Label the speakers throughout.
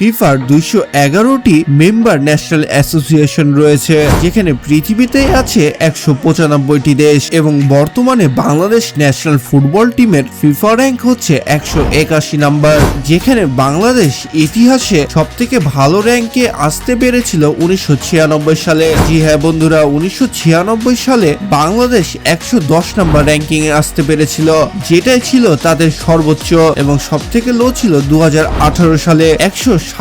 Speaker 1: ফিফার 211টি member national association রয়েছে, যেখানে পৃথিবীতে আছে 195টি দেশ এবং বর্তমানে বাংলাদেশ ন্যাশনাল ফুটবল টিমের ফিফা র্যাঙ্ক হচ্ছে 181 নাম্বার, যেখানে বাংলাদেশ ইতিহাসে সবথেকে ভালো র্যাঙ্কে আসতে পেরেছিল 1996 সালে। জি হ্যাঁ বন্ধুরা, 1996 সালে বাংলাদেশ 110 নাম্বার র্যাঙ্কিং এ আসতে পেরেছিল, যেটাই ছিল তাদের সর্বোচ্চ, এবং সবথেকে লো ছিল 2018 সালে 197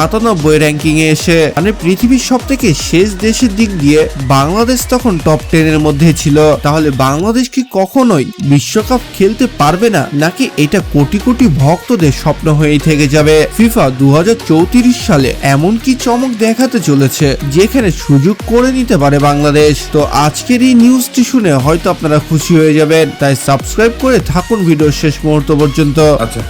Speaker 1: র্যাঙ্কিং এ এসে। মানে পৃথিবীর সবথেকে শেষ দেশের দিক দিয়ে বাংলাদেশ তখন টপ 10 এর মধ্যে ছিল। তাহলে বাংলাদেশ কি কখনোই বিশ্বকাপ খেলতে পারবে না, নাকি এটা কোটি কোটি ভক্তদের স্বপ্ন হয়েই থেকে যাবে? ফিফা 2034 সালে এমন কি চমক দেখাতে চলেছে যেখানে সুযোগ করে নিতে পারে বাংলাদেশ? তো আজকের এই নিউজটি শুনে হয়তো আপনারা খুশি হয়ে যাবেন, তাই সাবস্ক্রাইব করে থাকুন ভিডিওর শেষ মুহূর্ত পর্যন্ত।
Speaker 2: আচ্ছা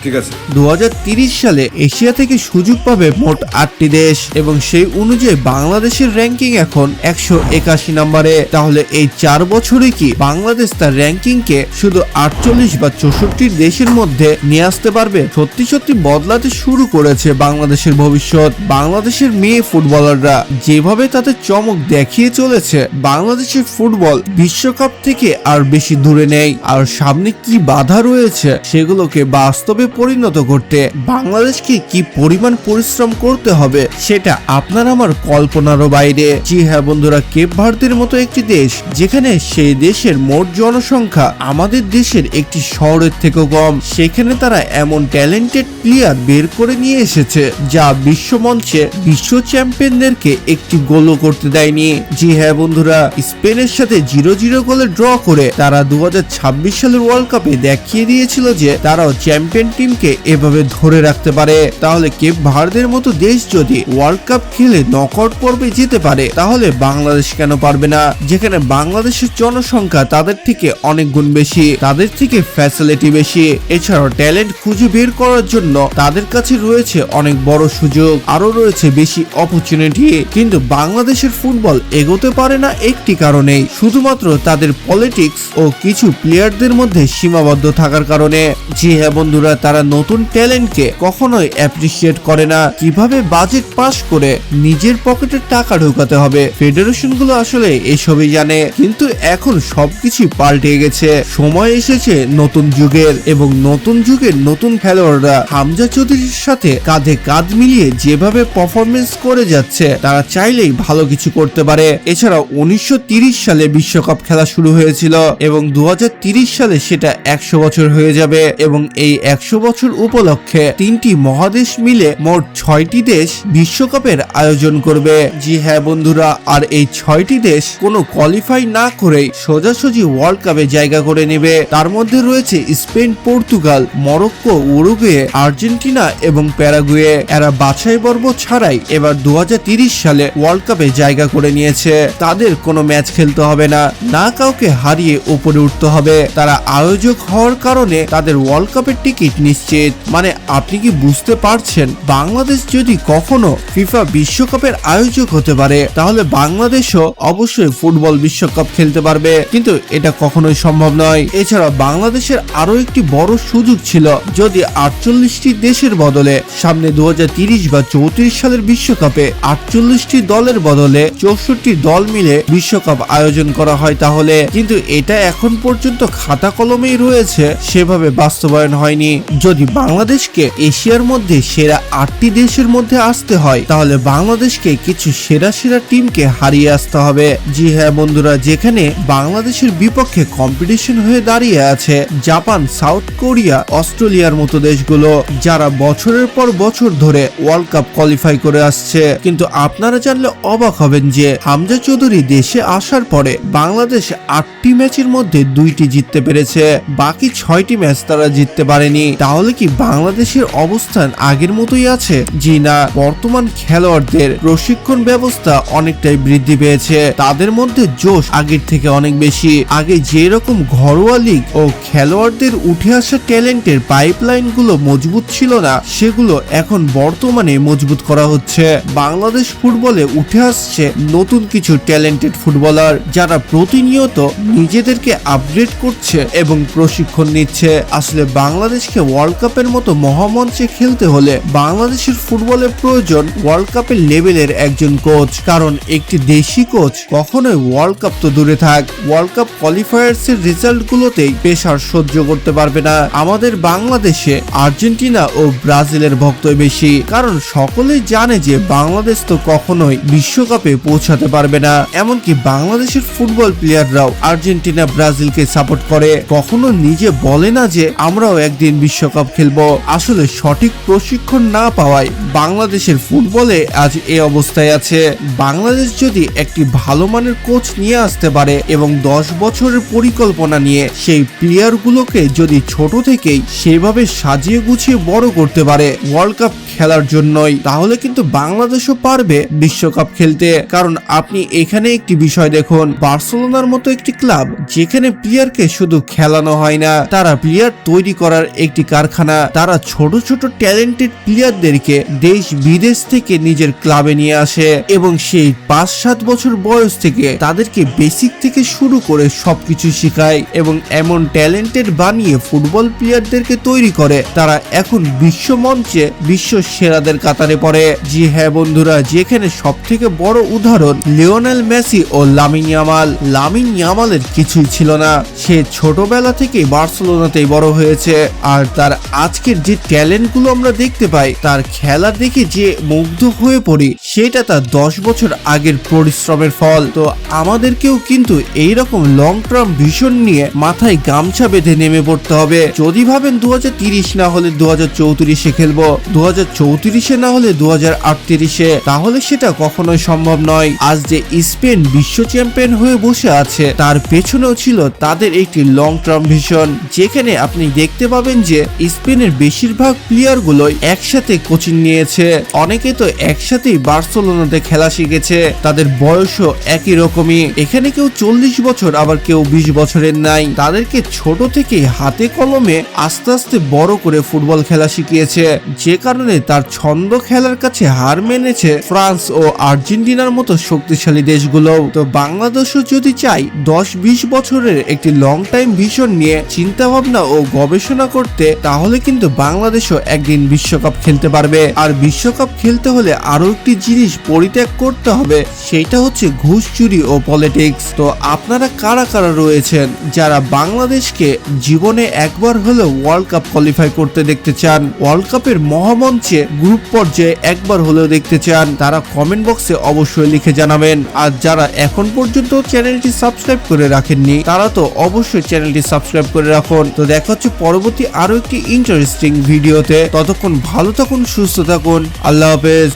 Speaker 2: ঠিক আছে।
Speaker 1: 2030 সালে এশিয়া থেকে সুযোগ পাবে মোট 8টি দেশ, এবং সেই অনুযায়ী বাংলাদেশের র্যাঙ্কিং এখন 181 নম্বরে। তাহলে এই 4 বছরে কি বাংলাদেশ তার র্যাঙ্কিং কে শুধু 48 বা 64 দেশের মধ্যে নিয়ে আসতে পারবে? সত্যি সত্যি বদলাতে শুরু করেছে বাংলাদেশের ভবিষ্যৎ। বাংলাদেশের মেয়ে ফুটবলাররা যেভাবে তাদের চমক দেখিয়ে চলেছে, বাংলাদেশের ফুটবল বিশ্বকাপ থেকে আর বেশি দূরে নেই। আর সামনে কি বাধা রয়েছে সেগুলোকে বাস্তবে পরিণত করতে বাংলাদেশকে কি পরিমাণ পরিশ্রম করতে হবে সেটা আপনার আমার কল্পনারও বাইরে। জি হ্যাঁ বন্ধুরা, কেপ ভার্দের মতো একটি দেশ, যেখানে সেই দেশের মোট জনসংখ্যা আমাদের দেশের একটি শহরের থেকেও কম, সেখানে তারা এমন ট্যালেন্টেড প্লেয়ার বের করে নিয়ে এসেছে যা বিশ্বমঞ্চে বিশ্ব চ্যাম্পিয়নদেরকে একটি গোলও করতে দেয়নি। জি হ্যাঁ বন্ধুরা, স্পেনের সাথে 0-0 গোলে ড্র করে তারা 2026 সালের ওয়ার্ল্ড কাপে দেখিয়ে দিয়েছিল যে তারাও চ্যাম্পিয়ন টিমকে এভাবে ধরে রাখতে পারে। তাহলে কেপ ভার্দের মতো দেশ যদি ওয়ার্ল্ড কাপ খেলে নকআউট পর্বে যেতে পারে, তাহলে বাংলাদেশ কেন পারবে না? যেখানে বাংলাদেশের জনসংখ্যা তাদের থেকে অনেক গুণ বেশি, তাদের থেকে ফ্যাসিলিটি বেশি, এছাড়াও ট্যালেন্ট খুঁজে বের করার জন্য তাদের কাছে রয়েছে অনেক বড় সুযোগ, আরো রয়েছে বেশি অপরচুনিটি। কিন্তু বাংলাদেশের ফুটবল এগোতে পারে না একটি কারণেই, শুধুমাত্র তাদের পলিটিক্স ও কিছু প্লেয়ারদের মধ্যে সীমাবদ্ধ থাকার কারণে। জি হ্যাঁ বন্ধুরা, তারা নতুন ট্যালেন্টকে কখনোই অ্যাপ্রিসিয়েট করে না। কিভাবে বাজেট পাস করে নিজের পকেটে টাকা ঢোকাতে হবে, ফেডারেশন গুলো আসলে এসবই জানে। কিন্তু এখন সবকিছু পাল্টে গেছে, সময় এসেছে নতুন যুগের, এবং নতুন যুগের নতুন খেলোয়াড়রা হামজা চৌধুরীর সাথে কাঁধে কাঁধ মিলিয়ে যেভাবে পারফরমেন্স করে যাচ্ছে, তারা চাইলেই ভালো কিছু করতে পারে। এছাড়াও 1930 সালে বিশ্বকাপ খেলা শুরু হয়েছিল, এবং 2030 সালে সেটা 100 বছর হয়ে যাবে, এবং এই 100 বছর উপলক্ষে 3টি মহাদেশ মিলে মোট 6টি দেশ বিশ্বকাপের আয়োজন করবে। জি হ্যাঁ বন্ধুরা, আর এই 6টি দেশ কোনো কোয়ালিফাই না করেই সোজাসুজি ওয়ার্ল্ড কাপে জায়গা করে নেবে। তার মধ্যে রয়েছে Spain, Portugal, Morocco, Uruguay, Argentina এবং প্যারাগুয়ে। এরা বাছাই পর্ব ছাড়াই এবার 2030 সালে ওয়ার্ল্ড কাপে জায়গা করে নিয়েছে। তাদের কোনো ম্যাচ খেলতে হবে না, না কাউকে হারিয়ে উপরে উঠতে হবে। তারা আয়োজক হওয়ার কারণে তাদের ওয়ার্ল্ড কাপের টিকিট নিশ্চিত। মানে আপনি কি বুঝতে পারছেন, বাংলাদেশ যদি কখনো ফিফা বিশ্বকাপের আয়োজক হতে পারে, তাহলে বাংলাদেশও অবশ্যই ফুটবল বিশ্বকাপ খেলতে পারবে, কিন্তু এটা কখনোই সম্ভব নয়। এছাড়া বাংলাদেশের আরো একটি বড় সুযোগ ছিল, যদি 48টি দেশের বদলে সামনে 2030 বা 34 সালের বিশ্বকাপে 48টি দলের বদলে 64টি দল মিলে বিশ্বকাপ আয়োজন করা হয় তাহলে। কিন্তু এটা এখন পর্যন্ত খাতা কলমেই রয়েছে, সেভাবে বাস্তবায়ন হয়নি। যদি বাংলাদেশকে এশিয়ার মধ্যে সেরা 8টি দেশের মধ্যে আসতে হয়, তাহলে বাংলাদেশকে কিছু সেরা সেরা টিমকে হারিয়ে আসতে হবে। জি হ্যাঁ বন্ধুরা, যেখানে বাংলাদেশের বিপক্ষে কম্পিটিশন হয়ে দাঁড়িয়ে আছে জাপান, সাউথ কোরিয়া, অস্ট্রেলিয়ার মতো দেশগুলো, যারা বছরের পর বছর ধরে ওয়ার্ল্ড কাপ কোয়ালিফাই করে আসছে। কিন্তু আপনারা জানলে অবাক হবেন যে হামজা চৌধুরী দেশে আসার পরে বাংলাদেশ 8টি ম্যাচের মধ্যে 2টি জিততে পেরেছে, বাকি 6টি ম্যাচ তারা জিততে পারেনি। তাহলে কি বাংলাদেশের অবস্থান আগের মতোই আছে? জি না, বর্তমান খেলোয়াড়দের প্রশিক্ষণ ব্যবস্থা অনেকটাই বৃদ্ধি পেয়েছে, তাদের মধ্যে জোশ আগের থেকে অনেক বেশি। আগে যেরকম ঘরোয়া লিগ ও খেলোয়াড়দের উঠে আসা ট্যালেন্টের পাইপলাইন গুলো মজবুত ছিল না, সেগুলো এখন বর্তমানে মজবুত করা হচ্ছে। বাংলাদেশ ফুটবলে উঠে আসছে নতুন কিছু ট্যালেন্টেড ফুটবলার, যারা প্রতিনিয়ত নিজেদেরকে আপগ্রেড করছে এবং প্রশিক্ষণ নিচ্ছে। আসলে বাংলাদেশকে ওয়ার্ল্ড কাপের মতো মহামঞ্চে খেলতে হলে বাংলাদেশের ফুটবলের প্রয়োজন ওয়ার্ল্ড কাপের লেভেলের একজন কোচ, কারণ একটি দেশি কোচ কখনোই ওয়ার্ল্ড কাপ তো দূরে থাক, ওয়ার্ল্ড কাপ কোয়ালিফায়ার্স এর রেজাল্ট গুলোতেই প্রেসার সহ্য করতে পারবে না। আমাদের বাংলাদেশে আর্জেন্টিনা ও ব্রাজিলের ভক্তই বেশি, কারণ সকলেই জানে যে বাংলাদেশ তো কখনোই বিশ্বকাপে পৌঁছাতে পারবে না। এমনকি বাংলাদেশের ফুটবল প্লেয়াররাও আর্জেন্টিনা ব্রাজিলকে সাপোর্ট করে, কখনো নিজে বলে না যে আমরাও একদিন বিশ্বকাপ খেলবো। আসলে সঠিক প্রশিক্ষণ না পাওয়ায় বাংলাদেশের ফুটবলে আজ এই অবস্থায় আছে। বাংলাদেশ যদি একটি ভালো মানের কোচ নিয়ে আসতে পারে এবং 10 বছরের পরিকল্পনা নিয়ে সেই প্লেয়ারগুলোকে যদি ছোট থেকেই সেভাবে সাজিয়ে গুছিয়ে বড় করতে পারে ওয়ার্ল্ড কাপ খেলার জন্যই, তাহলে কিন্তু বাংলাদেশও পারবে বিশ্বকাপ খেলতে। কারণ আপনি এখানে একটি বিষয় দেখুন, বার্সেলোনার মতো একটি ক্লাব যেখানে প্লেয়ারকে শুধু খেলানো হয় না, তারা প্লেয়ার তৈরি করার একটি কারখানা। তারা ছোট ছোট ট্যালেন্টেড প্লেয়ারদেরকে দেশ বিদেশ থেকে নিজের ক্লাবে নিয়ে আসে এবং সেই 5-7 বছর বয়স থেকে তাদেরকে বেসিক থেকে শুরু করে সবকিছু শেখায় এবং এমন ট্যালেন্টেড বানিয়ে ফুটবল প্লেয়ারদেরকে তৈরি করে তারা এখন বিশ্ব মঞ্চে বিশ্ব সেরাদের কাতারে পড়ে। জি হ্যাঁ বন্ধুরা, যেখানে সব থেকে বড় উদাহরণ লিওনেল মেসি ও লামিন ইয়ামাল। লামিন ইয়ামালের কিছুই ছিল না, সে ছোটবেলা থেকে বার্সেলোনাতেই বড় হয়েছে, আর তার আজকের যে ট্যালেন্ট গুলো আমরা দেখতে পাই, তার খেলা দেখে যে মুগ্ধ হয়ে পড়ি, সেটা তার 10 বছর আগের পরিশ্রমের ফল। তো আমাদেরকেও কিন্তু এইরকম লং টার্ম ভিশন নিয়ে মাথায় গামছা বেঁধে নেমে পড়তে হবে। যদি ভাবেন 2030 না হলে 2034-এ খেলবো, 2034-এ না হলে 2038-এ, তাহলে সেটা কখনোই সম্ভব নয়। আজ যে স্পেন বিশ্ব চ্যাম্পিয়ন হয়ে বসে আছে, তার পেছনেও ছিল তাদের একটি লং টার্ম ভিশন, যেখানে আপনি দেখতে পাবেন যে স্পেনের বেশিরভাগ প্লেয়ার গুলোই একসাথে কোচিং নিয়েছে। অনেকে তো একসাথেই বার্সেলোনাতে খেলা শিখেছে, তাদের বয়সও একই রকমই। এখানে কেউ 40 বছর আবার কেউ 20 বছরের নাই। তাদেরকে ছোট থেকে হাতে কলমে আস্তে আস্তে বড় করে ফুটবল খেলা শিখিয়েছে, যে কারণে তার ছন্দ খেলার কাছে হার মেনেছে ফ্রান্স ও আর্জেন্টিনার মতো শক্তিশালী দেশগুলো। তো বাংলাদেশও যদি চাই 10-20 বছরের একটি লং টাইম ভিশন নিয়ে চিন্তা ভাবনা ও গবেষণা করতে, তাহলে কিন্তু বাংলাদেশও একদিন বিশ্বকাপ খেলতে পারবে। আর বিশ্বকাপ খেলতে হলে আরো একটি জিনিস পরিত্যাগ করতে হবে, সেটা হচ্ছে ঘুষ, চুরি ও পলিটিক্স। তো আপনারা কারা কারা রয়েছেন যারা বাংলাদেশকে জীবনে একবার হলেও ওয়ার্ল্ড কাপ কোয়ালিফাই করতে দেখতে চান, ওয়ার্ল্ড কাপের মহামঞ্চে গ্রুপ পর্যায়ে একবার হলেও দেখতে চান, তারা কমেন্ট বক্সে অবশ্যই লিখে জানাবেন। আর যারা এখন পর্যন্ত চ্যানেলটি সাবস্ক্রাইব করে রাখেননি, তারা তো অবশ্যই চ্যানেলটি সাবস্ক্রাইব করে রাখুন। তো দেখা হচ্ছে পরবর্তী আরো একটি ইন্টারেস্টিং ভিডিওতে। ততক্ষণ ভালো থাকুন, সুস্থ থাকুন, আল্লাহ হাফেজ।